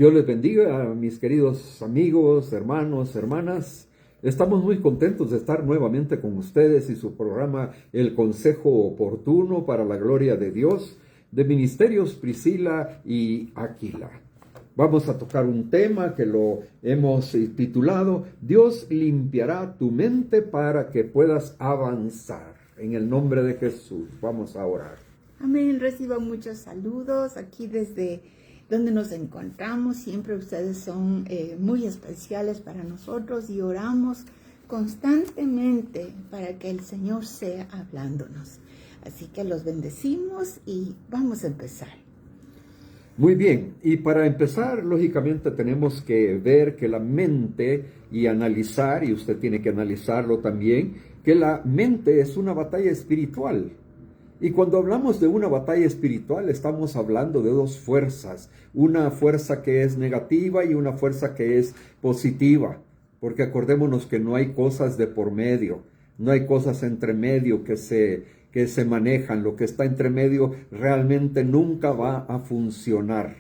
Dios les bendiga a mis queridos amigos, hermanos, hermanas. Estamos muy contentos de estar nuevamente con ustedes y su programa El Consejo Oportuno para la Gloria de Dios, de Ministerios Priscila y Aquila. Vamos a tocar un tema que lo hemos titulado Dios limpiará tu mente para que puedas avanzar. En el nombre de Jesús, vamos a orar. Amén. Reciban muchos saludos aquí desde donde nos encontramos. Siempre ustedes son muy especiales para nosotros y oramos constantemente para que el Señor sea hablándonos. Así que los bendecimos y vamos a empezar. Muy bien, y para empezar, lógicamente tenemos que ver que la mente y analizar, y usted tiene que analizarlo también, que la mente es una batalla espiritual. Y cuando hablamos de una batalla espiritual, estamos hablando de dos fuerzas, una fuerza que es negativa y una fuerza que es positiva, porque acordémonos que no hay cosas de por medio, no hay cosas entre medio que se manejan. Lo que está entre medio realmente nunca va a funcionar,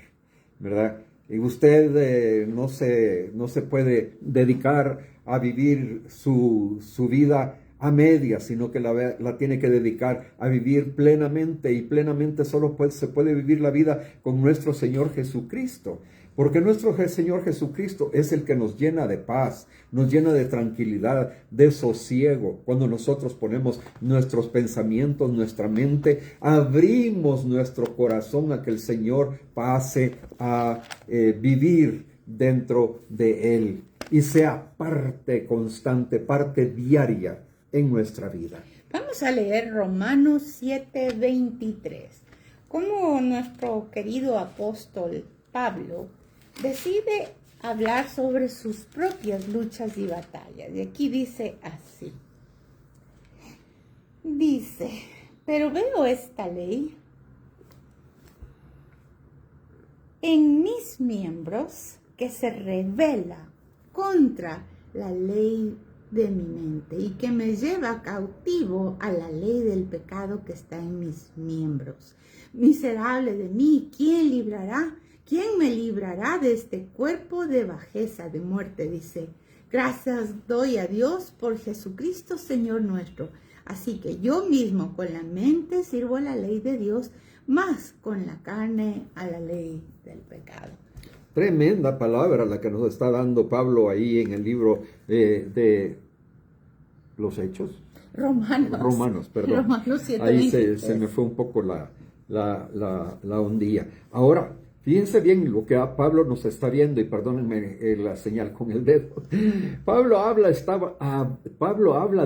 ¿verdad? Y usted no se puede dedicar a vivir su vida a medias, sino que la tiene que dedicar a vivir plenamente, y plenamente solo se puede vivir la vida con nuestro Señor Jesucristo. Porque nuestro Señor Jesucristo es el que nos llena de paz, nos llena de tranquilidad, de sosiego. Cuando nosotros ponemos nuestros pensamientos, nuestra mente, abrimos nuestro corazón a que el Señor pase a vivir dentro de Él y sea parte constante, parte diaria en nuestra vida. Vamos a leer Romanos 7:23. Como nuestro querido apóstol Pablo decide hablar sobre sus propias luchas y batallas. Y aquí dice así. Dice, pero veo esta ley en mis miembros que se rebela contra la ley de mi mente y que me lleva cautivo a la ley del pecado que está en mis miembros. Miserable de mí, ¿quién me librará de este cuerpo de bajeza, de muerte? Dice, gracias doy a Dios por Jesucristo, Señor nuestro. Así que yo mismo con la mente sirvo a la ley de Dios, más con la carne a la ley del pecado. Tremenda palabra la que nos está dando Pablo ahí en el libro de los Hechos. Romanos, perdón. Romanos 7, ahí se me fue un poco la ondilla. Ahora, fíjense bien lo que Pablo nos está viendo, y perdónenme la señal con el dedo. Pablo habla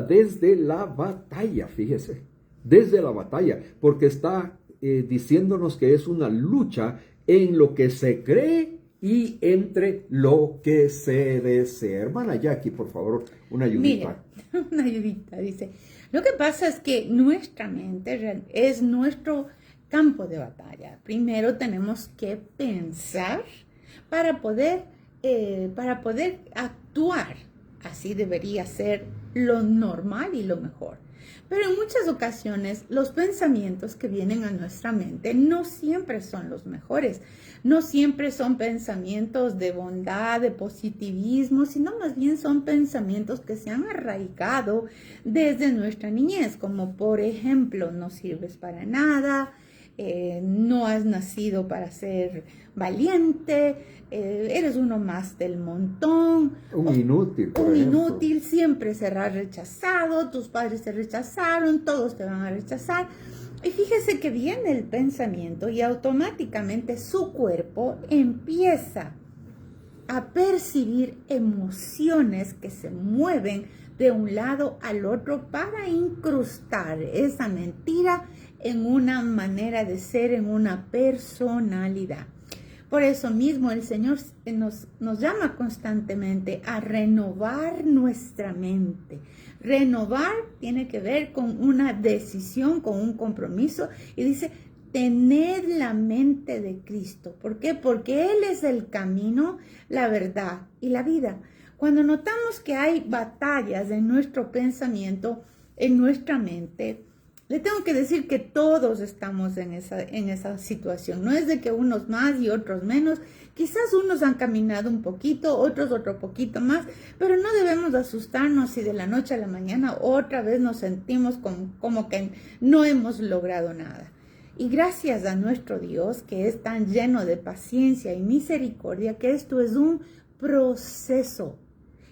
desde la batalla, fíjese, desde la batalla, porque está diciéndonos que es una lucha en lo que se cree y entre lo que se desea. Hermana Jackie, por favor, una ayudita. Mira, una ayudita, dice. Lo que pasa es que nuestra mente es nuestro campo de batalla. Primero tenemos que pensar para poder actuar. Así debería ser lo normal y lo mejor. Pero en muchas ocasiones los pensamientos que vienen a nuestra mente no siempre son los mejores. No siempre son pensamientos de bondad, de positivismo, sino más bien son pensamientos que se han arraigado desde nuestra niñez, como por ejemplo, no sirves para nada, no has nacido para ser valiente, eres uno más del montón. Un inútil, Un inútil, siempre serás rechazado, tus padres te rechazaron, todos te van a rechazar. Y fíjese que viene el pensamiento y automáticamente su cuerpo empieza a percibir emociones que se mueven de un lado al otro para incrustar esa mentira en una manera de ser, en una personalidad. Por eso mismo el Señor nos llama constantemente a renovar nuestra mente. Renovar tiene que ver con una decisión, con un compromiso. Y dice, tened la mente de Cristo. ¿Por qué? Porque Él es el camino, la verdad y la vida. Cuando notamos que hay batallas en nuestro pensamiento, en nuestra mente, Le tengo que decir que todos estamos en esa situación. No es de que unos más y otros menos. Quizás unos han caminado un poquito, otros otro poquito más, pero no debemos asustarnos si de la noche a la mañana otra vez nos sentimos como que no hemos logrado nada. Y gracias a nuestro Dios, que es tan lleno de paciencia y misericordia, que esto es un proceso.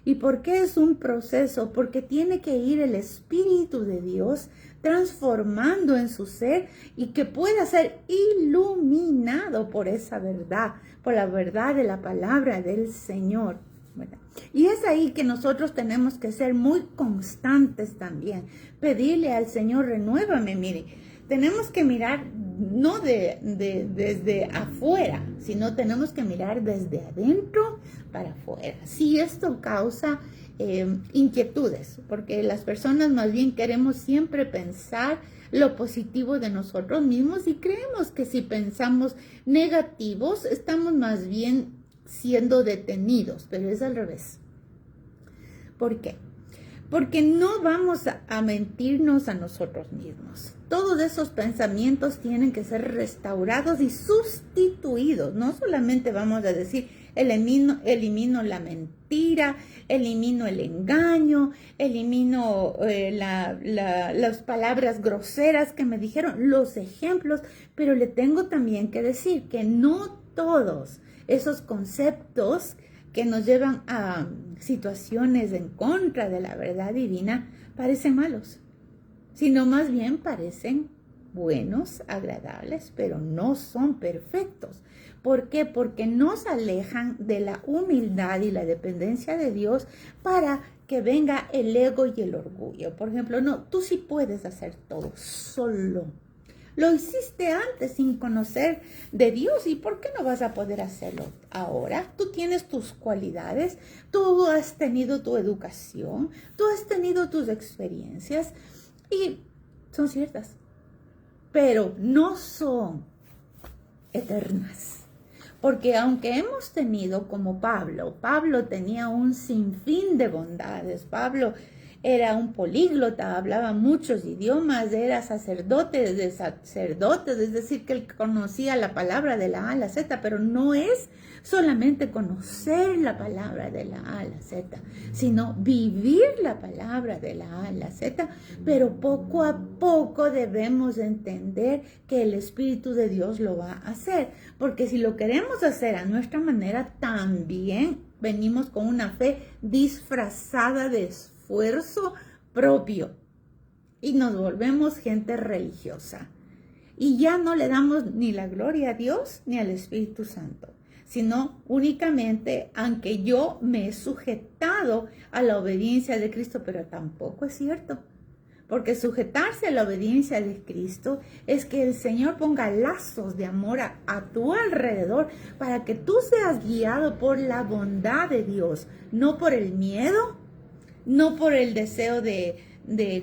¿Y por qué es un proceso? Porque tiene que ir el Espíritu de Dios transformando en su ser y que pueda ser iluminado por esa verdad, por la verdad de la palabra del Señor, ¿verdad? Y es ahí que nosotros tenemos que ser muy constantes también. Pedirle al Señor, renuévame, mire. Tenemos que mirar no desde afuera, sino tenemos que mirar desde adentro para afuera. Si esto causa inquietudes, porque las personas más bien queremos siempre pensar lo positivo de nosotros mismos y creemos que si pensamos negativos estamos más bien siendo detenidos, pero es al revés. ¿Por qué? Porque no vamos a mentirnos a nosotros mismos. Todos esos pensamientos tienen que ser restaurados y sustituidos. No solamente vamos a decir, elimino la mentira, elimino el engaño, elimino las palabras groseras que me dijeron, los ejemplos, pero le tengo también que decir que no todos esos conceptos que nos llevan a situaciones en contra de la verdad divina parecen malos, sino más bien parecen buenos, agradables, pero no son perfectos. ¿Por qué? Porque nos alejan de la humildad y la dependencia de Dios para que venga el ego y el orgullo. Por ejemplo, no, tú sí puedes hacer todo solo. Lo hiciste antes sin conocer de Dios, ¿y por qué no vas a poder hacerlo ahora? Tú tienes tus cualidades, tú has tenido tu educación, tú has tenido tus experiencias y son ciertas, pero no son eternas. Porque aunque hemos tenido como Pablo tenía un sinfín de bondades, Pablo era un políglota, hablaba muchos idiomas, era sacerdote de sacerdotes, es decir, que él conocía la palabra de la A a la Z, pero no es solamente conocer la palabra de la A a la Z, sino vivir la palabra de la A a la Z, pero poco a poco debemos entender que el Espíritu de Dios lo va a hacer, porque si lo queremos hacer a nuestra manera, también venimos con una fe disfrazada de esfuerzo propio y nos volvemos gente religiosa y ya no le damos ni la gloria a Dios ni al Espíritu Santo, sino únicamente, aunque yo me he sujetado a la obediencia de Cristo, pero tampoco es cierto, porque sujetarse a la obediencia de Cristo es que el Señor ponga lazos de amor a tu alrededor para que tú seas guiado por la bondad de Dios, no por el miedo, no por el deseo de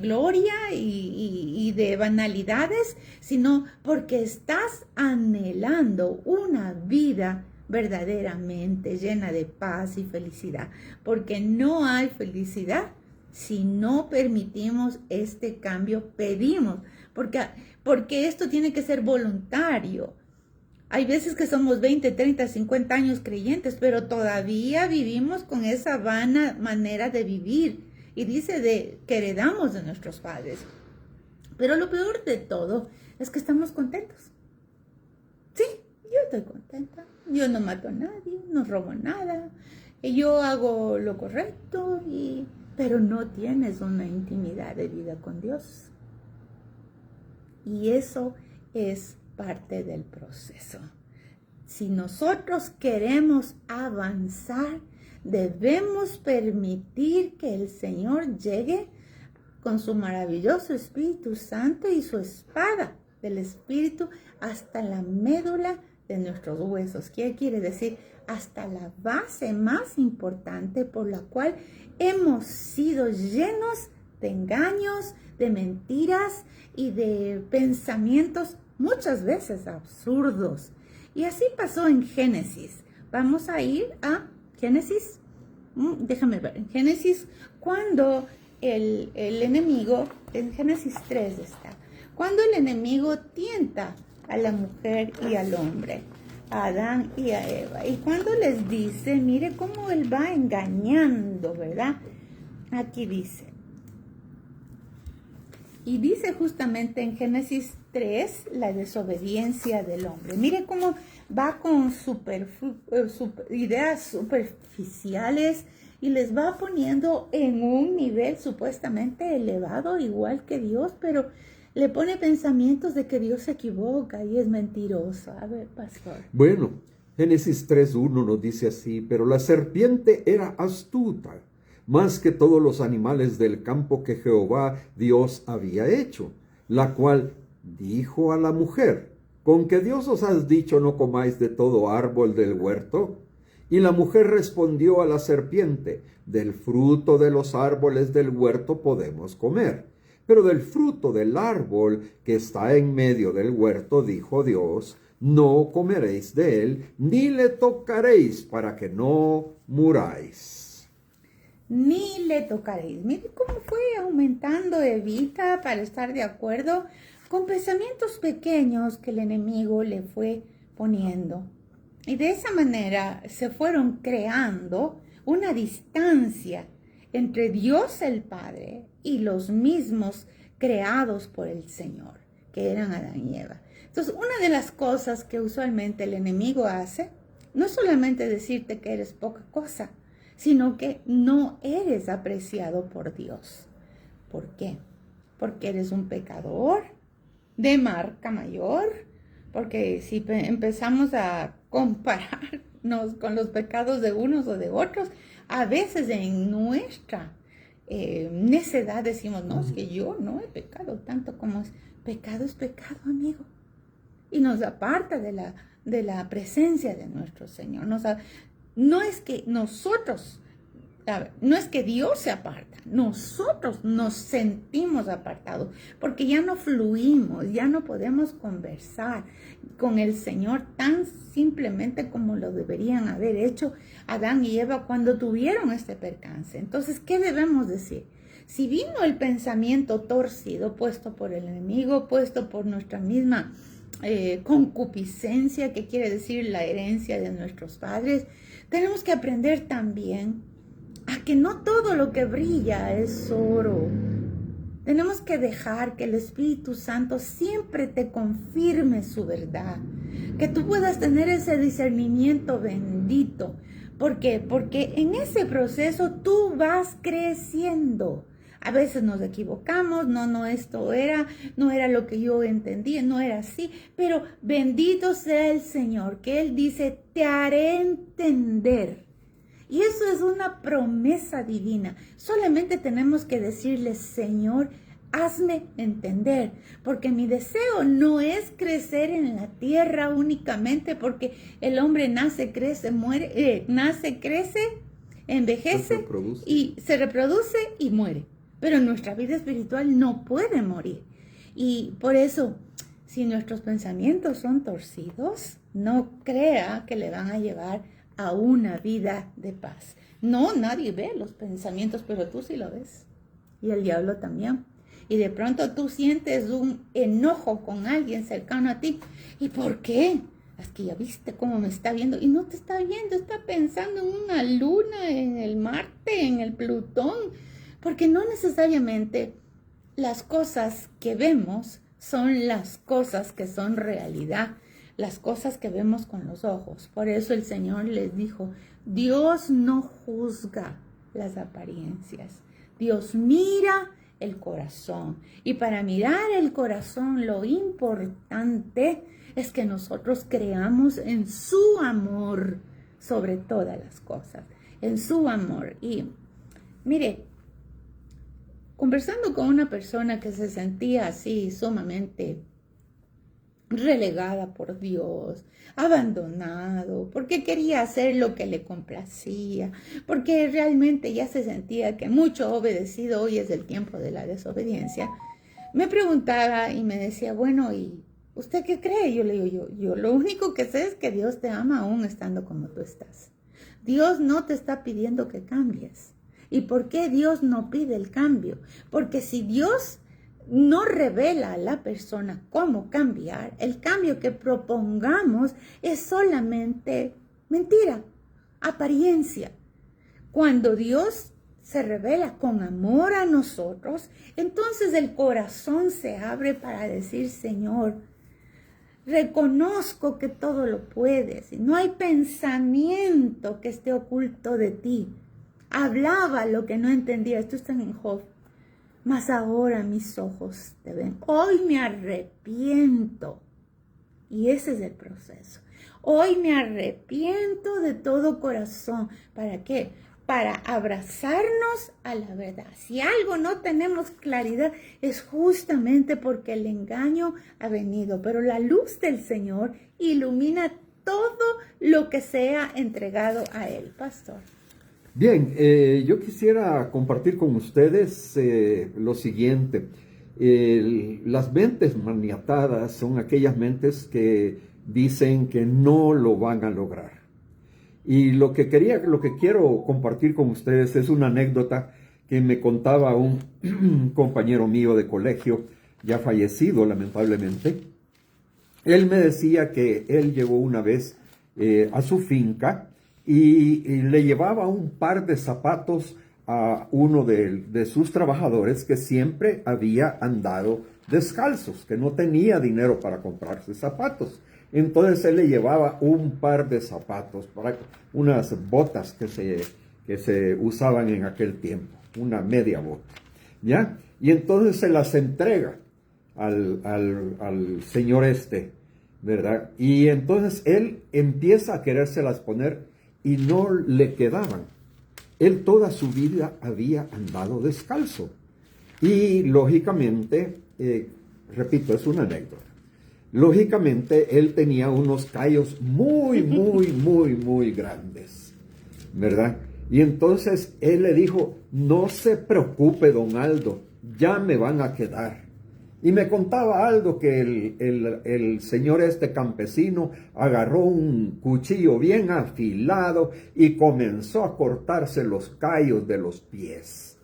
gloria y de banalidades, sino porque estás anhelando una vida verdaderamente llena de paz y felicidad, porque no hay felicidad si no permitimos este cambio, pedimos, porque esto tiene que ser voluntario. Hay veces que somos 20, 30, 50 años creyentes, pero todavía vivimos con esa vana manera de vivir. Y dice que heredamos de nuestros padres. Pero lo peor de todo es que estamos contentos. Sí, yo estoy contenta. Yo no mato a nadie, no robo nada. Yo hago lo correcto, pero no tienes una intimidad de vida con Dios. Y eso es parte del proceso. Si nosotros queremos avanzar, debemos permitir que el Señor llegue con su maravilloso Espíritu Santo y su espada del Espíritu hasta la médula de nuestros huesos. ¿Qué quiere decir? Hasta la base más importante por la cual hemos sido llenos de engaños, de mentiras y de pensamientos muchas veces absurdos. Y así pasó en Génesis. Vamos a ir a Génesis. Déjame ver. En Génesis, cuando el enemigo, en Génesis 3 está, Cuando el enemigo tienta a la mujer y al hombre, a Adán y a Eva, y cuando les dice, mire cómo él va engañando, ¿verdad? Aquí dice, y dice justamente en Génesis 3, la desobediencia del hombre. Mire cómo va con ideas superficiales y les va poniendo en un nivel supuestamente elevado, igual que Dios, pero le pone pensamientos de que Dios se equivoca y es mentiroso. A ver, pastor. Bueno, Génesis 3:1 nos dice así, pero la serpiente era astuta, más que todos los animales del campo que Jehová Dios había hecho, la cual dijo a la mujer, ¿con que Dios os ha dicho no comáis de todo árbol del huerto? Y la mujer respondió a la serpiente, del fruto de los árboles del huerto podemos comer, pero del fruto del árbol que está en medio del huerto, dijo Dios, no comeréis de él, ni le tocaréis para que no muráis. Ni le tocaréis. Mire cómo fue aumentando Evita para estar de acuerdo con pensamientos pequeños que el enemigo le fue poniendo. Y de esa manera se fueron creando una distancia entre Dios el Padre y los mismos creados por el Señor, que eran Adán y Eva. Entonces, una de las cosas que usualmente el enemigo hace, no es solamente decirte que eres poca cosa, sino que no eres apreciado por Dios. ¿Por qué? Porque eres un pecador de marca mayor, porque si empezamos a compararnos con los pecados de unos o de otros, a veces en nuestra necedad decimos, no, es que yo no he pecado tanto como es. Pecado es pecado, amigo. Y nos aparta de la presencia de nuestro Señor. No es que nosotros, no es que Dios se aparta, nosotros nos sentimos apartados, porque ya no fluimos, ya no podemos conversar con el Señor tan simplemente como lo deberían haber hecho Adán y Eva cuando tuvieron este percance. Entonces, ¿qué debemos decir? Si vino el pensamiento torcido, puesto por el enemigo, puesto por nuestra misma concupiscencia, que quiere decir la herencia de nuestros padres, tenemos que aprender también a que no todo lo que brilla es oro. Tenemos que dejar que el Espíritu Santo siempre te confirme su verdad, que tú puedas tener ese discernimiento bendito. ¿Por qué? Porque en ese proceso tú vas creciendo. A veces nos equivocamos, esto no era lo que yo entendía, no era así, pero bendito sea el Señor, que Él dice, te haré entender. Y eso es una promesa divina. Solamente tenemos que decirle, Señor, hazme entender, porque mi deseo no es crecer en la tierra únicamente, porque el hombre nace, crece, muere, envejece y se reproduce y muere. Pero nuestra vida espiritual no puede morir. Y por eso, si nuestros pensamientos son torcidos, no crea que le van a llevar a una vida de paz. No, nadie ve los pensamientos, pero tú sí lo ves. Y el diablo también. Y de pronto tú sientes un enojo con alguien cercano a ti. ¿Y por qué? Es que ya viste cómo me está viendo. Y no te está viendo, está pensando en una luna, en el Marte, en el Plutón. Porque no necesariamente las cosas que vemos son las cosas que son realidad, las cosas que vemos con los ojos. Por eso el Señor les dijo, Dios no juzga las apariencias, Dios mira el corazón. Y para mirar el corazón, lo importante es que nosotros creamos en su amor sobre todas las cosas, en su amor. Y mire, conversando con una persona que se sentía así sumamente relegada por Dios, abandonado, porque quería hacer lo que le complacía, porque realmente ya se sentía que mucho obedecido, hoy es el tiempo de la desobediencia, me preguntaba y me decía, bueno, ¿y usted qué cree? Yo le digo, yo lo único que sé es que Dios te ama aún estando como tú estás. Dios no te está pidiendo que cambies. ¿Y por qué Dios no pide el cambio? Porque si Dios no revela a la persona cómo cambiar. El cambio que propongamos es solamente mentira, apariencia. Cuando Dios se revela con amor a nosotros, entonces el corazón se abre para decir: Señor, reconozco que todo lo puedes. No hay pensamiento que esté oculto de ti. Hablaba lo que no entendía. Esto está en Job. Mas ahora mis ojos te ven. Hoy me arrepiento. Y ese es el proceso. Hoy me arrepiento de todo corazón. ¿Para qué? Para abrazarnos a la verdad. Si algo no tenemos claridad, es justamente porque el engaño ha venido. Pero la luz del Señor ilumina todo lo que sea entregado a Él, pastor. Bien, yo quisiera compartir con ustedes lo siguiente. Las mentes maniatadas son aquellas mentes que dicen que no lo van a lograr. Y lo que quiero compartir con ustedes es una anécdota que me contaba un compañero mío de colegio, ya fallecido lamentablemente. Él me decía que él llegó una vez a su finca y le llevaba un par de zapatos a uno de sus trabajadores que siempre había andado descalzos, que no tenía dinero para comprarse zapatos. Entonces él le llevaba un par de zapatos, para unas botas que se usaban en aquel tiempo, una media bota, ¿ya? Y entonces se las entrega al señor ¿verdad? Y entonces él empieza a querérselas poner y no le quedaban. Él toda su vida había andado descalzo. Y lógicamente, repito, es una anécdota. Lógicamente, él tenía unos callos muy, muy, muy, muy grandes, ¿verdad? Y entonces él le dijo: no se preocupe, don Aldo, ya me van a quedar. Y me contaba Aldo que el señor campesino agarró un cuchillo bien afilado y comenzó a cortarse los callos de los pies.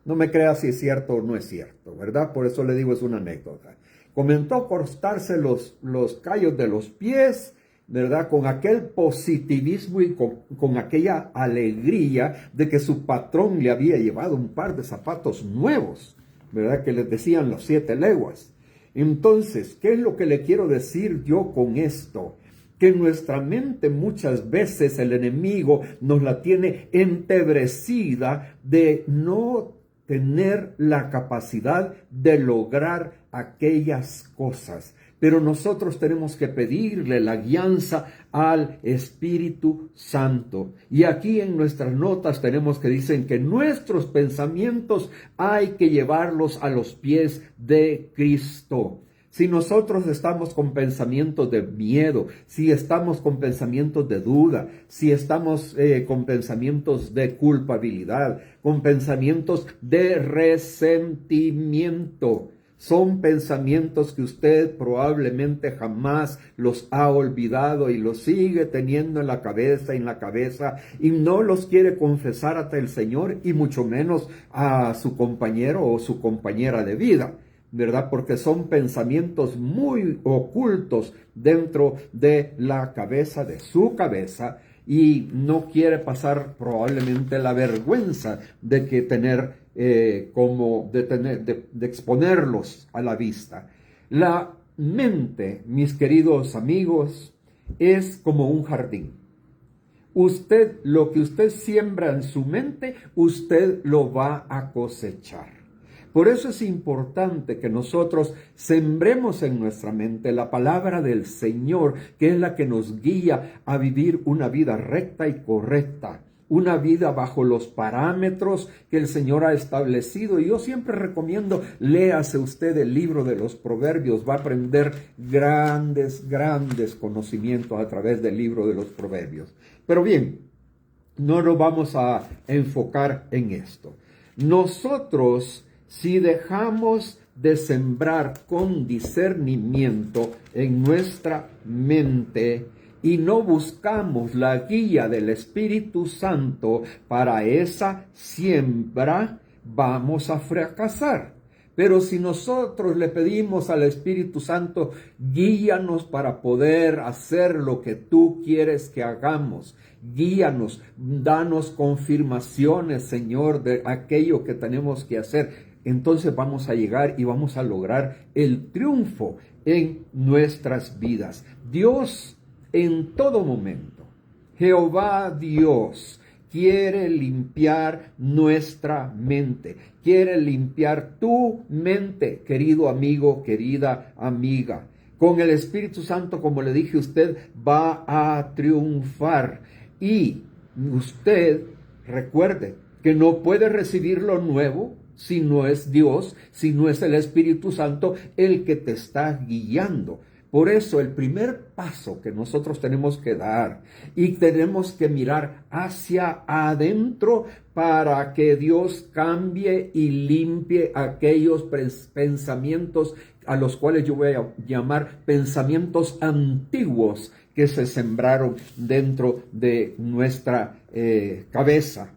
No me crea si es cierto o no es cierto, ¿verdad? Por eso le digo, es una anécdota. Comenzó a cortarse los callos de los pies, ¿verdad? Con aquel positivismo y con aquella alegría de que su patrón le había llevado un par de zapatos nuevos, ¿verdad? Que les decían los 7 leguas. Entonces, ¿qué es lo que le quiero decir yo con esto? Que en nuestra mente muchas veces el enemigo nos la tiene entebrecida de no tener la capacidad de lograr aquellas cosas. Pero nosotros tenemos que pedirle la guianza al Espíritu Santo. Y aquí en nuestras notas tenemos que dicen que nuestros pensamientos hay que llevarlos a los pies de Cristo. Si nosotros estamos con pensamientos de miedo, si estamos con pensamientos de duda, si estamos con pensamientos de culpabilidad, con pensamientos de resentimiento, son pensamientos que usted probablemente jamás los ha olvidado y los sigue teniendo en la cabeza y no los quiere confesar ante el Señor y mucho menos a su compañero o su compañera de vida, ¿verdad? Porque son pensamientos muy ocultos dentro de la cabeza, de su cabeza, y no quiere pasar probablemente la vergüenza de que de exponerlos a la vista. La mente, mis queridos amigos, es como un jardín. Lo que usted siembra en su mente, usted lo va a cosechar. Por eso es importante que nosotros sembremos en nuestra mente la palabra del Señor, que es la que nos guía a vivir una vida recta y correcta, una vida bajo los parámetros que el Señor ha establecido. Y yo siempre recomiendo, léase usted el libro de los Proverbios, va a aprender grandes conocimientos a través del libro de los Proverbios. Pero bien, no nos vamos a enfocar en esto. Nosotros, si dejamos de sembrar con discernimiento en nuestra mente y no buscamos la guía del Espíritu Santo para esa siembra, vamos a fracasar. Pero si nosotros le pedimos al Espíritu Santo, guíanos para poder hacer lo que tú quieres que hagamos. Guíanos, danos confirmaciones, Señor, de aquello que tenemos que hacer. Entonces vamos a llegar y vamos a lograr el triunfo en nuestras vidas. Dios en todo momento, Jehová Dios, quiere limpiar nuestra mente, quiere limpiar tu mente, querido amigo, querida amiga. Con el Espíritu Santo, como le dije, usted va a triunfar. Y usted recuerde que no puede recibir lo nuevo si no es Dios, si no es el Espíritu Santo el que te está guiando. Por eso el primer paso que nosotros tenemos que dar y tenemos que mirar hacia adentro para que Dios cambie y limpie aquellos pensamientos a los cuales yo voy a llamar pensamientos antiguos que se sembraron dentro de nuestra cabeza.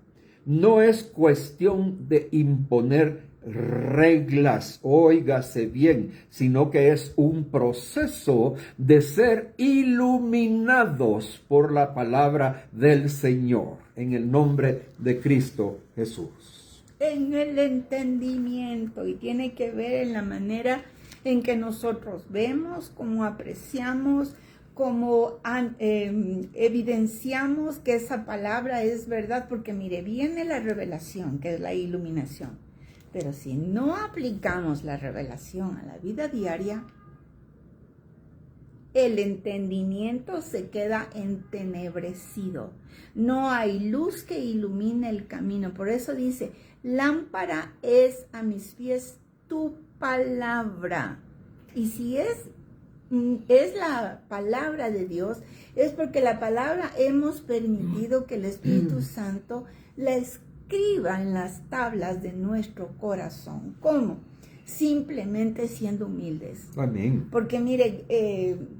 No es cuestión de imponer reglas, óigase bien, sino que es un proceso de ser iluminados por la palabra del Señor, en el nombre de Cristo Jesús. En el entendimiento, y tiene que ver en la manera en que nosotros vemos, cómo apreciamos, cómo evidenciamos que esa palabra es verdad, porque mire, viene la revelación, que es la iluminación. Pero si no aplicamos la revelación a la vida diaria, el entendimiento se queda entenebrecido. No hay luz que ilumine el camino. Por eso dice, lámpara es a mis pies tu palabra. Y si es la palabra de Dios, es porque la palabra hemos permitido que el Espíritu Santo la escriba en las tablas de nuestro corazón. ¿Cómo? Simplemente siendo humildes. Amén. Porque mire,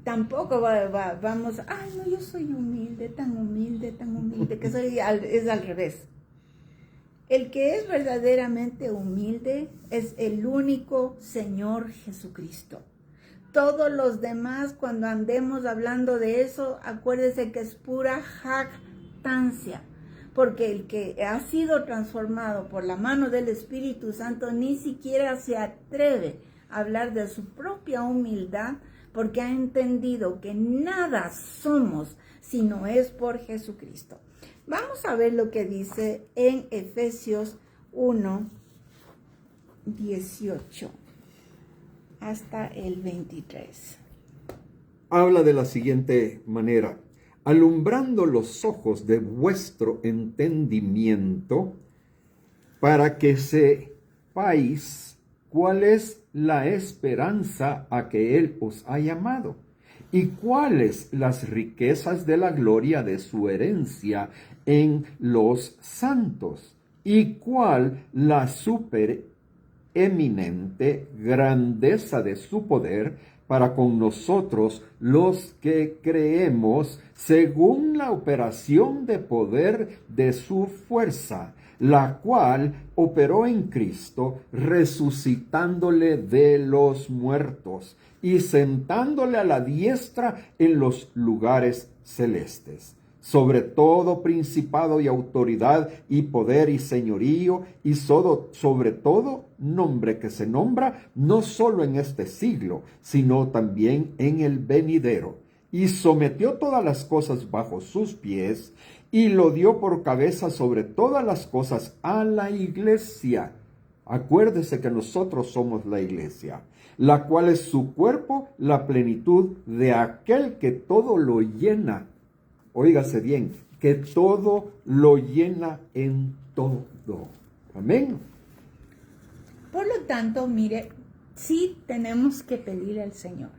tampoco vamos, ay no, yo soy humilde, tan humilde, que soy, es al revés. El que es verdaderamente humilde es el único Señor Jesucristo. Todos los demás, cuando andemos hablando de eso, acuérdese que es pura jactancia. Porque el que ha sido transformado por la mano del Espíritu Santo ni siquiera se atreve a hablar de su propia humildad, porque ha entendido que nada somos si no es por Jesucristo. Vamos a ver lo que dice en Efesios 1, 18 hasta el 23. Habla de la siguiente manera: alumbrando los ojos de vuestro entendimiento, para que sepáis cuál es la esperanza a que Él os ha llamado, y cuáles las riquezas de la gloria de su herencia en los santos, y cuál la supereminente grandeza de su poder para con nosotros los que creemos, según la operación de poder de su fuerza, la cual operó en Cristo, resucitándole de los muertos y sentándole a la diestra en los lugares celestes, sobre todo principado y autoridad y poder y señorío, y sobre todo nombre que se nombra no solo en este siglo, sino también en el venidero. Y sometió todas las cosas bajo sus pies, y lo dio por cabeza sobre todas las cosas a la iglesia. Acuérdese que nosotros somos la iglesia, la cual es su cuerpo, la plenitud de aquel que todo lo llena. Óigase bien, que todo lo llena en todo. Amén. Por lo tanto, mire, sí tenemos que pedirle al Señor.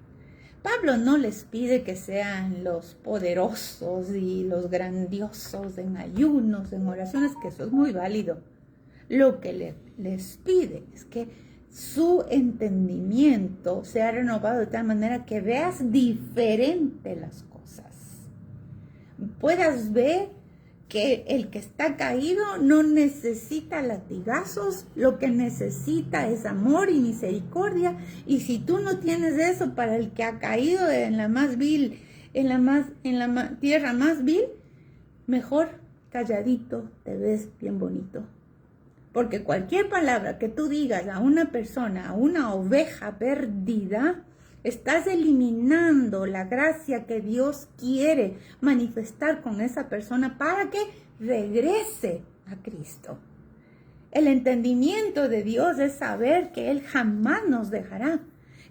Pablo no les pide que sean los poderosos y los grandiosos en ayunos, en oraciones, que eso es muy válido. Lo que les pide es que su entendimiento sea renovado de tal manera que veas diferente las cosas. Puedas ver que el que está caído no necesita latigazos, lo que necesita es amor y misericordia. Y si tú no tienes eso para el que ha caído en la más vil, tierra más vil, mejor calladito te ves bien bonito. Porque cualquier palabra que tú digas a una persona, a una oveja perdida, estás eliminando la gracia que Dios quiere manifestar con esa persona para que regrese a Cristo. El entendimiento de Dios es saber que Él jamás nos dejará,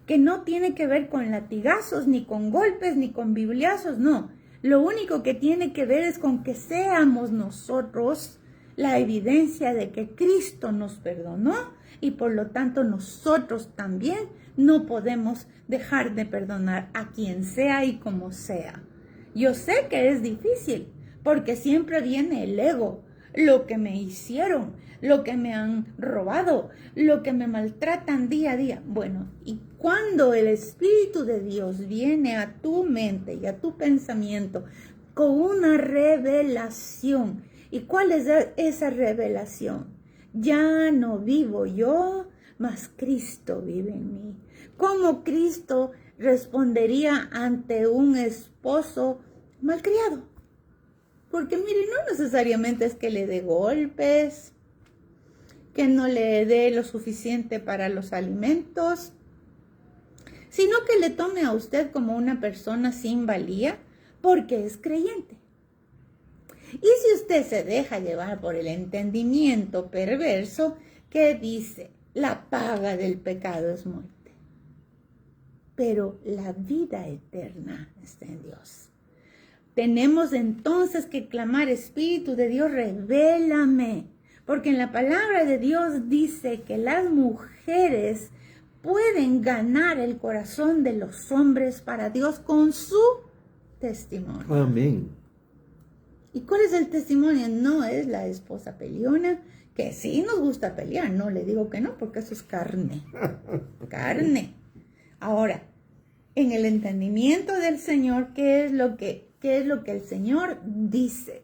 que no tiene que ver con latigazos, ni con golpes, ni con bibliazos, no. Lo único que tiene que ver es con que seamos nosotros la evidencia de que Cristo nos perdonó y por lo tanto nosotros también no podemos dejar de perdonar a quien sea y como sea. Yo sé que es difícil porque siempre viene el ego, lo que me hicieron, lo que me han robado, lo que me maltratan día a día. Bueno, y cuando el Espíritu de Dios viene a tu mente y a tu pensamiento con una revelación, ¿y cuál es esa revelación? Ya no vivo yo, mas Cristo vive en mí. ¿Cómo Cristo respondería ante un esposo malcriado? Porque mire, no necesariamente es que le dé golpes, que no le dé lo suficiente para los alimentos, sino que le tome a usted como una persona sin valía porque es creyente. Y si usted se deja llevar por el entendimiento perverso que dice, la paga del pecado es muerte, pero la vida eterna está en Dios. Tenemos entonces que clamar, Espíritu de Dios, revélame, porque en la palabra de Dios dice que las mujeres pueden ganar el corazón de los hombres para Dios con su testimonio. Amén. ¿Y cuál es el testimonio? No es la esposa peleona, que sí nos gusta pelear, no le digo que no, porque eso es carne, carne. Ahora, en el entendimiento del Señor, ¿qué es lo que el Señor dice?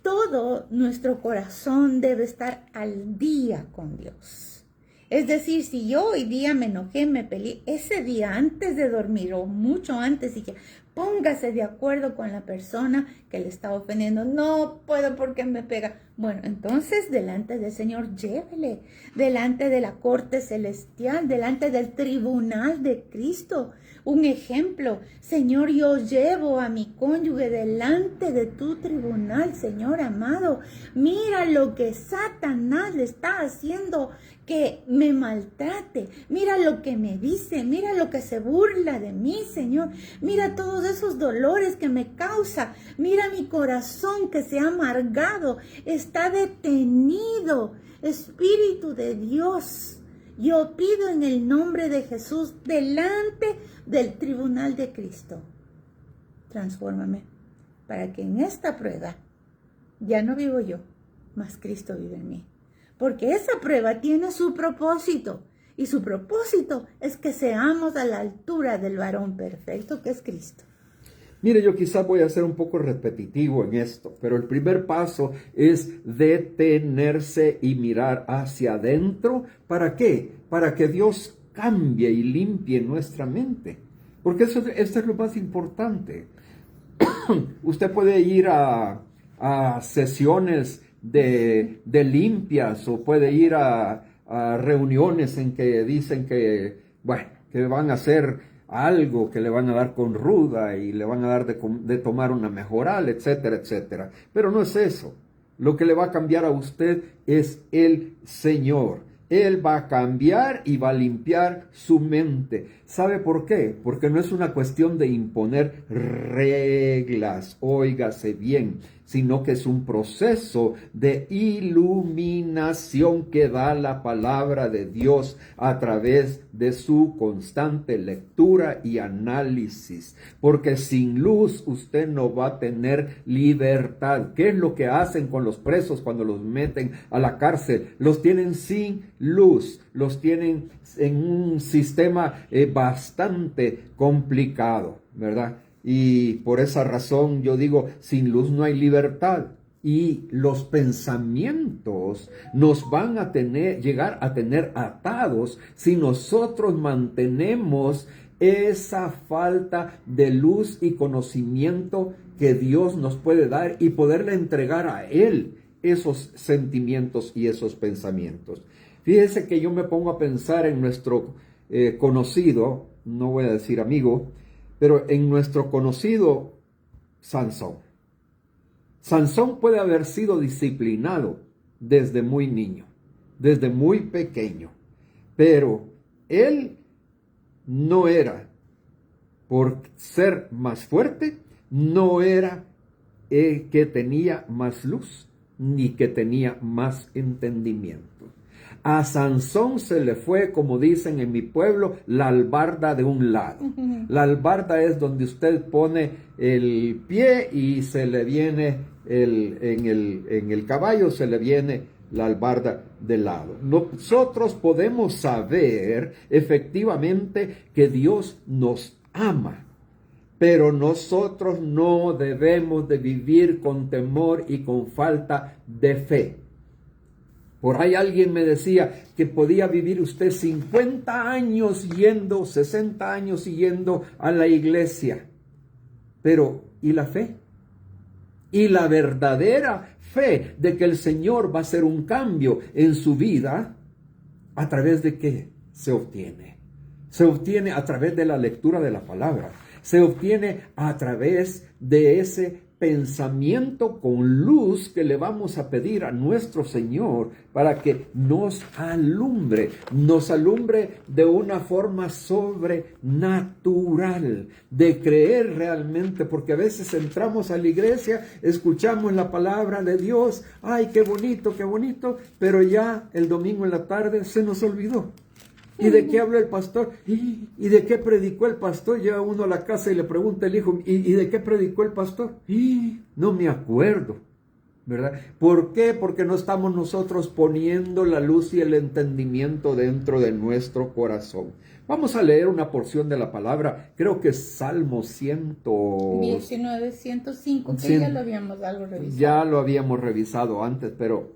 Todo nuestro corazón debe estar al día con Dios. Es decir, si yo hoy día me enojé, me peleé, ese día antes de dormir o mucho antes, y que póngase de acuerdo con la persona que le está ofendiendo. No puedo porque me pega. Bueno, entonces delante del Señor llévele, delante de la corte celestial, delante del tribunal de Cristo. Un ejemplo, Señor, yo llevo a mi cónyuge delante de tu tribunal, Señor amado. Mira lo que Satanás le está haciendo que me maltrate. Mira lo que me dice, mira lo que se burla de mí, Señor. Mira todos esos dolores que me causa. Mira mi corazón que se ha amargado, está detenido. Espíritu de Dios, yo pido en el nombre de Jesús, delante del tribunal de Cristo, transfórmame para que en esta prueba ya no vivo yo, mas Cristo vive en mí. Porque esa prueba tiene su propósito, y su propósito es que seamos a la altura del varón perfecto que es Cristo. Mire, yo quizás voy a ser un poco repetitivo en esto, pero el primer paso es detenerse y mirar hacia adentro. ¿Para qué? Para que Dios cambie y limpie nuestra mente. Porque esto es lo más importante. Usted puede ir a sesiones de limpias, o puede ir a reuniones en que dicen que, bueno, que van a hacer algo, que le van a dar con ruda y le van a dar de tomar una mejoral, etcétera, etcétera. Pero no es eso. Lo que le va a cambiar a usted es el Señor. Él va a cambiar y va a limpiar su mente. ¿Sabe por qué? Porque no es una cuestión de imponer reglas, óigase bien, sino que es un proceso de iluminación que da la palabra de Dios a través de su constante lectura y análisis. Porque sin luz usted no va a tener libertad. ¿Qué es lo que hacen con los presos cuando los meten a la cárcel? Los tienen sin luz, los tienen en un sistema bastante complicado, ¿verdad? Y por esa razón yo digo, sin luz no hay libertad. Y los pensamientos nos van a llegar a tener atados si nosotros mantenemos esa falta de luz y conocimiento que Dios nos puede dar y poderle entregar a Él esos sentimientos y esos pensamientos. Fíjese que yo me pongo a pensar en nuestro conocido, no voy a decir amigo, pero en nuestro conocido Sansón. Sansón puede haber sido disciplinado desde muy niño, desde muy pequeño, pero él no era, por ser más fuerte, no era que tenía más luz, ni que tenía más entendimiento. A Sansón se le fue, como dicen en mi pueblo, la albarda de un lado. La albarda es donde usted pone el pie y se le viene en el caballo, se le viene la albarda de lado. Nosotros podemos saber efectivamente que Dios nos ama, pero nosotros no debemos de vivir con temor y con falta de fe. Por ahí alguien me decía que podía vivir usted 50 años yendo, 60 años yendo a la iglesia. Pero, ¿y la fe? Y la verdadera fe de que el Señor va a hacer un cambio en su vida, ¿a través de qué se obtiene? Se obtiene a través de la lectura de la palabra. Se obtiene a través de ese pensamiento con luz que le vamos a pedir a nuestro Señor para que nos alumbre de una forma sobrenatural, de creer realmente, porque a veces entramos a la iglesia, escuchamos la palabra de Dios, ¡ay, qué bonito, pero ya el domingo en la tarde se nos olvidó! ¿Y de qué habló el pastor? ¿Y de qué predicó el pastor? Llega uno a la casa y le pregunta el hijo, ¿y de qué predicó el pastor? No me acuerdo, ¿verdad? ¿Por qué? Porque no estamos nosotros poniendo la luz y el entendimiento dentro de nuestro corazón. Vamos a leer una porción de la palabra, creo que es Salmo 19, 105, que ya lo habíamos algo revisado. Ya lo habíamos revisado antes, pero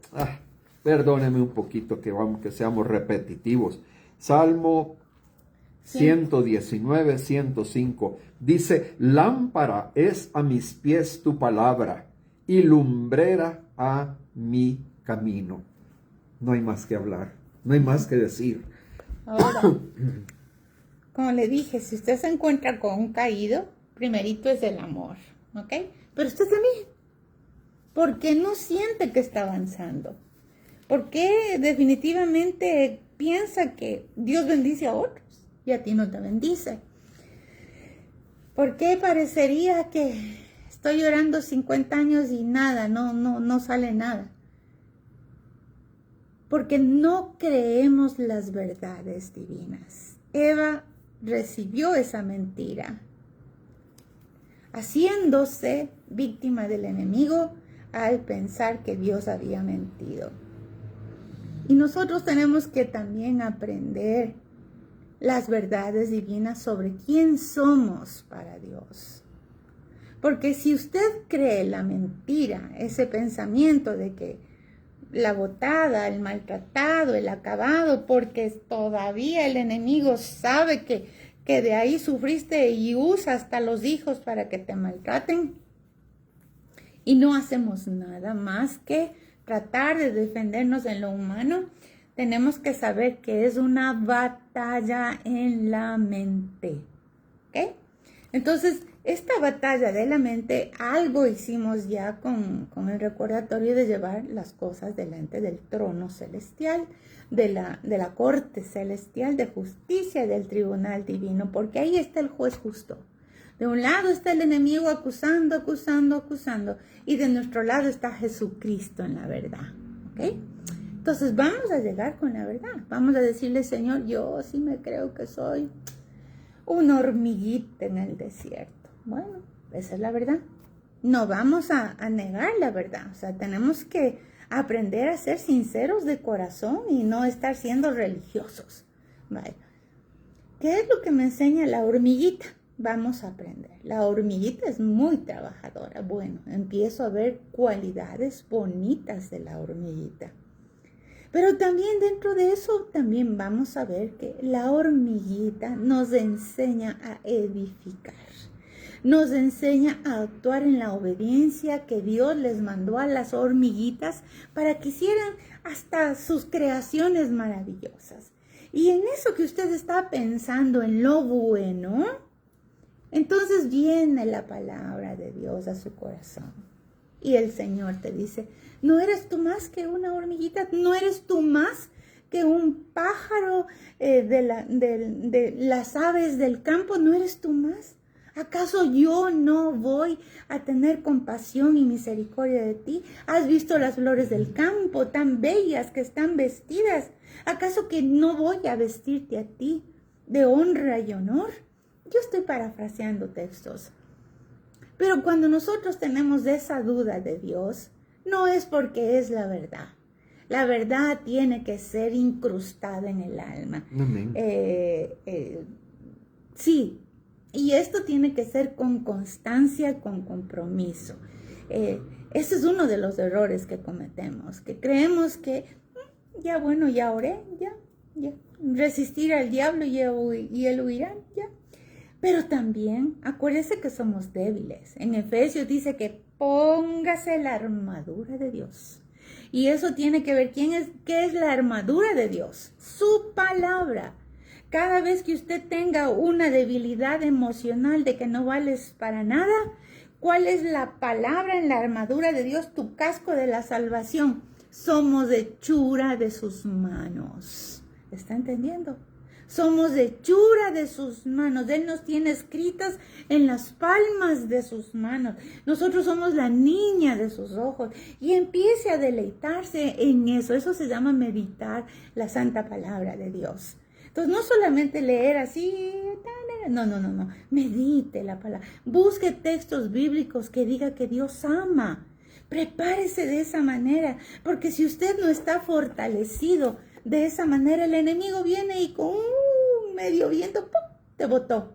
perdóneme un poquito que seamos repetitivos. Salmo 119, 105. Dice, lámpara es a mis pies tu palabra y lumbrera a mi camino. No hay más que hablar, no hay más que decir. Ahora, como le dije, si usted se encuentra con un caído, primerito es el amor, ¿ok? Pero usted también, ¿por qué no siente que está avanzando? ¿Por qué definitivamente piensa que Dios bendice a otros y a ti no te bendice? ¿Por qué parecería que estoy llorando 50 años y nada, no sale nada? Porque no creemos las verdades divinas. Eva recibió esa mentira, haciéndose víctima del enemigo al pensar que Dios había mentido. Y nosotros tenemos que también aprender las verdades divinas sobre quién somos para Dios. Porque si usted cree la mentira, ese pensamiento de que la botada, el maltratado, el acabado, porque todavía el enemigo sabe que de ahí sufriste y usa hasta los hijos para que te maltraten, y no hacemos nada más que tratar de defendernos en lo humano, tenemos que saber que es una batalla en la mente, ¿ok? Entonces, esta batalla de la mente, algo hicimos ya con el recordatorio de llevar las cosas delante del trono celestial, de la corte celestial de justicia, del tribunal divino, porque ahí está el juez justo. De un lado está el enemigo acusando, y de nuestro lado está Jesucristo en la verdad, ¿ok? Entonces vamos a llegar con la verdad, vamos a decirle, Señor, yo sí me creo que soy una hormiguita en el desierto. Bueno, esa es la verdad. No vamos a negar la verdad, o sea, tenemos que aprender a ser sinceros de corazón y no estar siendo religiosos, ¿vale? ¿Qué es lo que me enseña la hormiguita? vamos a aprender. La hormiguita es muy trabajadora. Bueno, empiezo a ver cualidades bonitas de la hormiguita. Pero también dentro de eso, también vamos a ver que la hormiguita nos enseña a edificar. Nos enseña a actuar en la obediencia que Dios les mandó a las hormiguitas para que hicieran hasta sus creaciones maravillosas. Y en eso que usted está pensando, en lo bueno, entonces viene la palabra de Dios a su corazón. Y el Señor te dice, ¿no eres tú más que una hormiguita? ¿No eres tú más que un pájaro de las aves del campo? ¿No eres tú más? ¿Acaso yo no voy a tener compasión y misericordia de ti? ¿Has visto las flores del campo tan bellas que están vestidas? ¿Acaso que no voy a vestirte a ti de honra y honor? Yo estoy parafraseando textos. Pero cuando nosotros tenemos esa duda de Dios, no es porque es la verdad. La verdad tiene que ser incrustada en el alma. Amén. Sí, y esto tiene que ser con constancia, con compromiso. Ese es uno de los errores que cometemos, que creemos que ya bueno, ya oré, ya. Resistir al diablo y él huirá, ya. Pero también, acuérdese que somos débiles. En Efesios dice que póngase la armadura de Dios. Y eso tiene que ver, ¿qué es la armadura de Dios? Su palabra. Cada vez que usted tenga una debilidad emocional de que no vales para nada, ¿cuál es la palabra en la armadura de Dios? Tu casco de la salvación. Somos hechura de sus manos. ¿Está entendiendo? Somos hechura de sus manos. Él nos tiene escritas en las palmas de sus manos. Nosotros somos la niña de sus ojos. Y empiece a deleitarse en eso. Eso se llama meditar la santa palabra de Dios. Entonces, no solamente leer así, no. Medite la palabra. Busque textos bíblicos que diga que Dios ama. Prepárese de esa manera, porque si usted no está fortalecido de esa manera, el enemigo viene y con un medio viento, ¡pum!, te botó.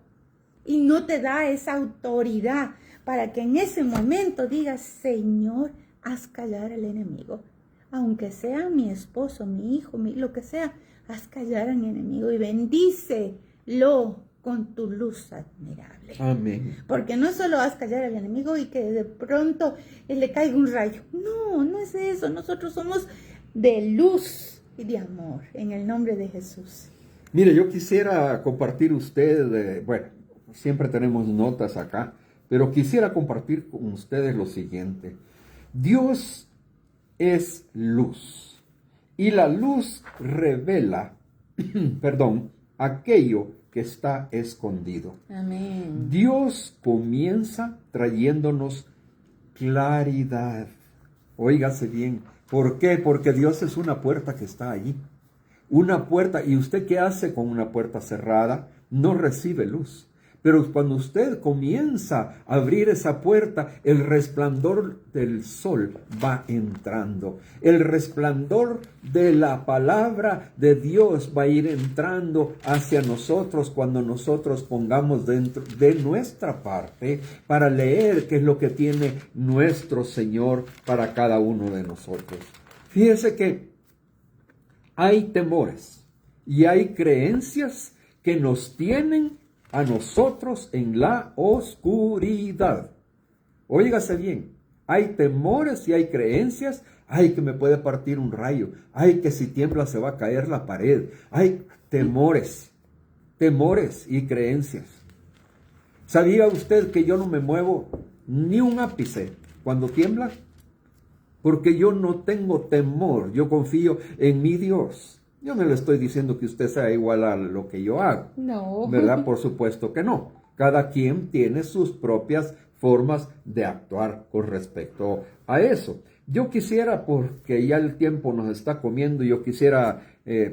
Y no te da esa autoridad para que en ese momento digas, Señor, haz callar al enemigo. Aunque sea mi esposo, mi hijo, lo que sea, haz callar al enemigo y bendícelo con tu luz admirable. Amén. Porque no solo haz callar al enemigo y que de pronto le caiga un rayo. No es eso. Nosotros somos de luz y de amor en el nombre de Jesús. Mire, yo quisiera compartir usted, bueno, siempre tenemos notas acá, pero quisiera compartir con ustedes lo siguiente. Dios es luz y la luz revela, aquello que está escondido. Amén. Dios comienza trayéndonos claridad. Óigase bien. ¿Por qué? Porque Dios es una puerta que está allí. Una puerta. ¿Y usted qué hace con una puerta cerrada? No recibe luz. Pero cuando usted comienza a abrir esa puerta, el resplandor del sol va entrando. El resplandor de la palabra de Dios va a ir entrando hacia nosotros cuando nosotros pongamos dentro de nuestra parte para leer qué es lo que tiene nuestro Señor para cada uno de nosotros. Fíjese que hay temores y hay creencias que nos tienen a nosotros en la oscuridad. Óigase bien, hay temores y hay creencias. Ay, que me puede partir un rayo. Ay, que si tiembla se va a caer la pared. Hay temores y creencias. ¿Sabía usted que yo no me muevo ni un ápice cuando tiembla? Porque yo no tengo temor, yo confío en mi Dios. Yo no le estoy diciendo que usted sea igual a lo que yo hago. No. ¿Verdad? Por supuesto que no. Cada quien tiene sus propias formas de actuar con respecto a eso. Yo quisiera, porque ya el tiempo nos está comiendo, yo quisiera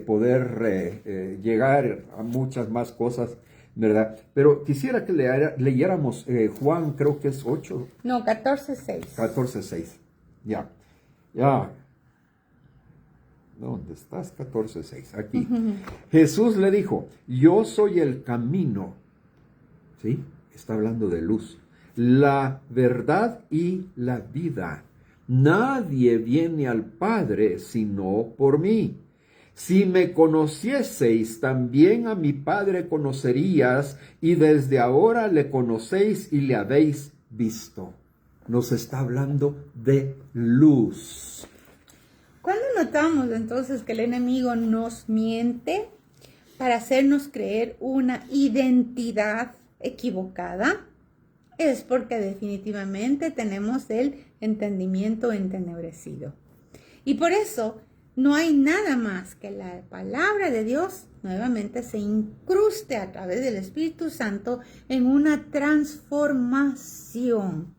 poder llegar a muchas más cosas, ¿verdad? Pero quisiera que leyéramos Juan, creo que es 8. No, 14:6. 14:6. Ya. ¿Dónde estás? 14:6. Aquí. Jesús le dijo, yo soy el camino. ¿Sí? Está hablando de luz. La verdad y la vida. Nadie viene al Padre sino por mí. Si me conocieseis, también a mi Padre conocerías, y desde ahora le conocéis y le habéis visto. Nos está hablando de luz. ¿Cuándo notamos entonces que el enemigo nos miente para hacernos creer una identidad equivocada? Es porque definitivamente tenemos el entendimiento entenebrecido. Y por eso no hay nada más que la palabra de Dios nuevamente se incruste a través del Espíritu Santo en una transformación.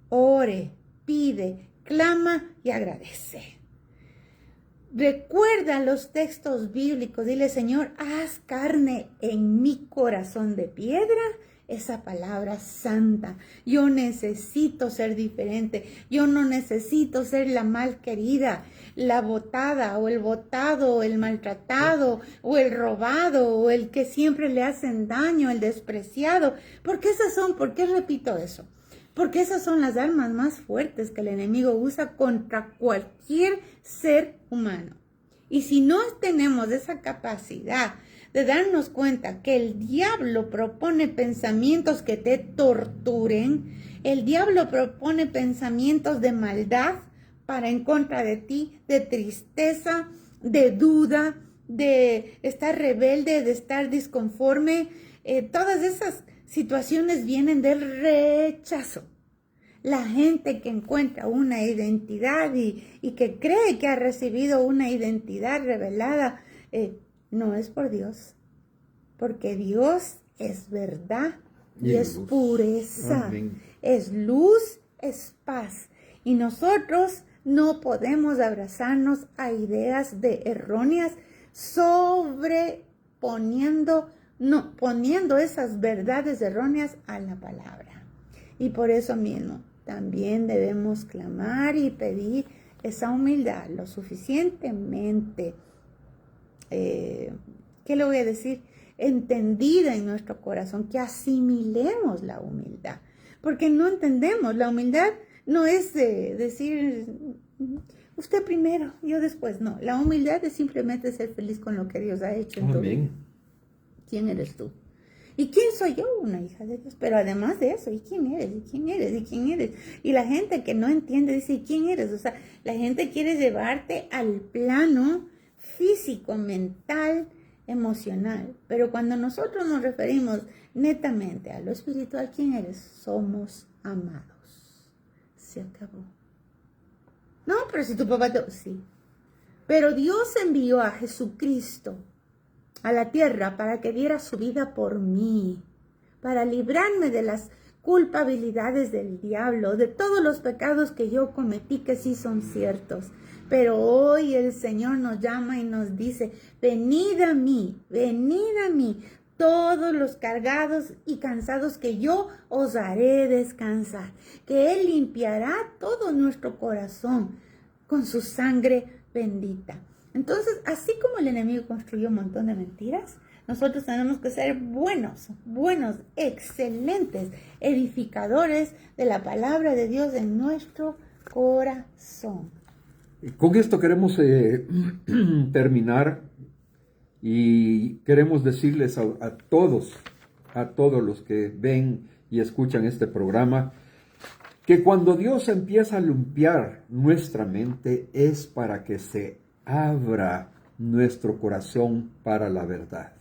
Ore, pide, clama y agradece. Recuerda los textos bíblicos. Dile, Señor, haz carne en mi corazón de piedra esa palabra santa. Yo necesito ser diferente. Yo no necesito ser la mal querida, la botada o el botado o el maltratado o el robado o el que siempre le hacen daño, el despreciado. ¿Por qué repito eso? Porque esas son las armas más fuertes que el enemigo usa contra cualquier ser humano. Y si no tenemos esa capacidad de darnos cuenta que el diablo propone pensamientos que te torturen, el diablo propone pensamientos de maldad para en contra de ti, de tristeza, de duda, de estar rebelde, de estar disconforme, todas esas situaciones vienen del rechazo. La gente que encuentra una identidad y que cree que ha recibido una identidad revelada, no es por Dios, porque Dios es verdad y es luz. pureza, Amén. es luz, es paz. Y nosotros no podemos abrazarnos a ideas de erróneas poniendo esas verdades erróneas a la palabra. Y por eso mismo también debemos clamar y pedir esa humildad lo suficientemente, ¿qué le voy a decir? Entendida en nuestro corazón, que asimilemos la humildad, porque no entendemos. La humildad no es decir usted primero, yo después. No, la humildad es simplemente ser feliz con lo que Dios ha hecho en tu vida. ¿Quién eres tú? ¿Y quién soy yo? Una hija de Dios. Pero además de eso, ¿y quién eres? ¿Y quién eres? ¿Y quién eres? Y la gente que no entiende dice, ¿y quién eres? O sea, la gente quiere llevarte al plano físico, mental, emocional. Pero cuando nosotros nos referimos netamente a lo espiritual, ¿quién eres? Somos amados. Se acabó. No, pero si tu papá sí. Pero Dios envió a Jesucristo a la tierra para que diera su vida por mí, para librarme de las culpabilidades del diablo, de todos los pecados que yo cometí, que sí son ciertos. Pero hoy el Señor nos llama y nos dice, venid a mí, todos los cargados y cansados, que yo os haré descansar, que Él limpiará todo nuestro corazón con su sangre bendita. Entonces, así como el enemigo construyó un montón de mentiras, nosotros tenemos que ser buenos, excelentes edificadores de la palabra de Dios en nuestro corazón. Con esto queremos terminar y queremos decirles a todos los que ven y escuchan este programa, que cuando Dios empieza a limpiar nuestra mente es para que se abra nuestro corazón para la verdad.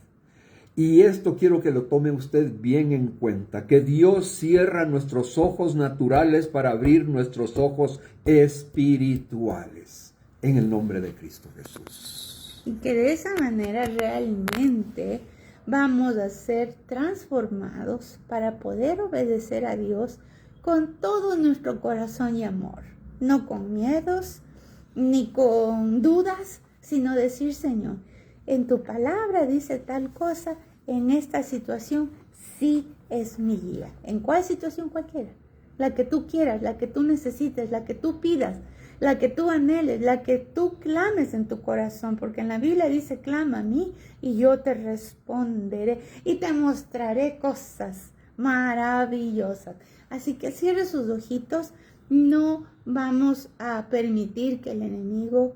Y esto quiero que lo tome usted bien en cuenta, que Dios cierra nuestros ojos naturales para abrir nuestros ojos espirituales, en el nombre de Cristo Jesús. Y que de esa manera realmente vamos a ser transformados para poder obedecer a Dios con todo nuestro corazón y amor, no con miedos ni con dudas, sino decir, Señor, en tu palabra dice tal cosa, en esta situación sí es mi guía. ¿En cuál situación? Cualquiera. La que tú quieras, la que tú necesites, la que tú pidas, la que tú anheles, la que tú clames en tu corazón, porque en la Biblia dice, clama a mí y yo te responderé y te mostraré cosas maravillosas. Así que cierre sus ojitos. No vamos a permitir que el enemigo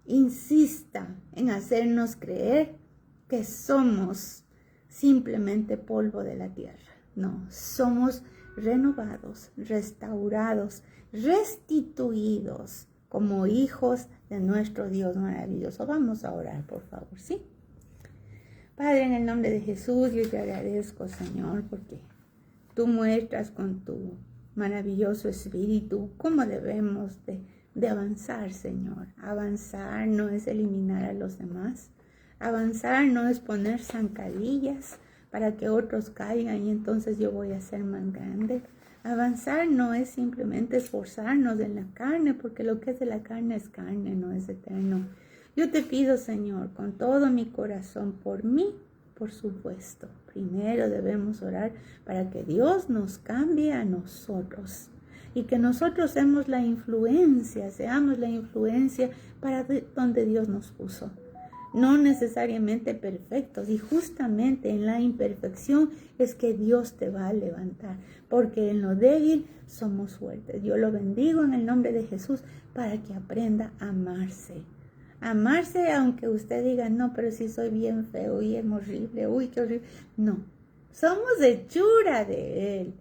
insista en hacernos creer que somos simplemente polvo de la tierra. No, somos renovados, restaurados, restituidos como hijos de nuestro Dios maravilloso. Vamos a orar, por favor, ¿sí? Padre, en el nombre de Jesús, yo te agradezco, Señor, porque tú muestras con tu maravilloso espíritu cómo debemos de avanzar, Señor. Avanzar no es eliminar a los demás. Avanzar no es poner zancadillas para que otros caigan y entonces yo voy a ser más grande. Avanzar no es simplemente esforzarnos en la carne, porque lo que es de la carne es carne, no es eterno. Yo te pido, Señor, con todo mi corazón, por mí, por supuesto. Primero debemos orar para que Dios nos cambie a nosotros y que nosotros seamos la influencia para donde Dios nos puso. No necesariamente perfectos, y justamente en la imperfección es que Dios te va a levantar, porque en lo débil somos fuertes. Yo lo bendigo en el nombre de Jesús para que aprenda a amarse. Amarse aunque usted diga, no, pero si soy bien feo y es horrible, uy, qué horrible. No, somos hechura de Él.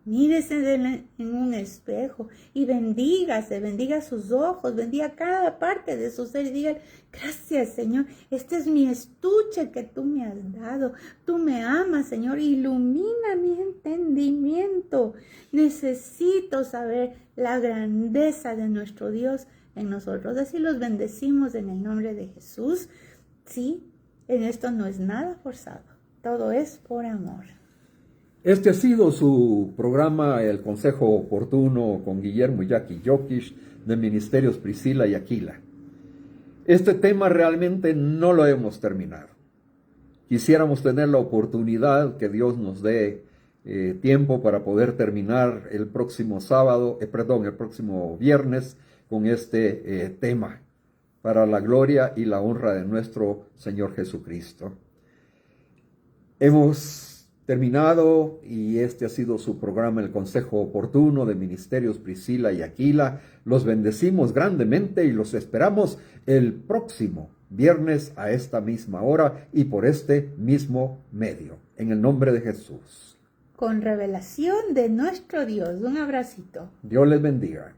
Mírese en un espejo y bendígase, bendiga sus ojos, bendiga cada parte de su ser y diga, gracias, Señor, este es mi estuche que tú me has dado. Tú me amas, Señor, ilumina mi entendimiento. Necesito saber la grandeza de nuestro Dios en nosotros. Así los bendecimos en el nombre de Jesús. Sí, en esto no es nada forzado, todo es por amor. Este ha sido su programa El Consejo Oportuno con Guillermo y Jackie Jokic de Ministerios Priscila y Aquila. Este tema realmente no lo hemos terminado. Quisiéramos tener la oportunidad que Dios nos dé tiempo para poder terminar el próximo el próximo viernes con este tema para la gloria y la honra de nuestro Señor Jesucristo. Hemos terminado y este ha sido su programa El Consejo Oportuno de Ministerios Priscila y Aquila. Los bendecimos grandemente y los esperamos el próximo viernes a esta misma hora y por este mismo medio. En el nombre de Jesús. Con revelación de nuestro Dios. Un abracito. Dios les bendiga.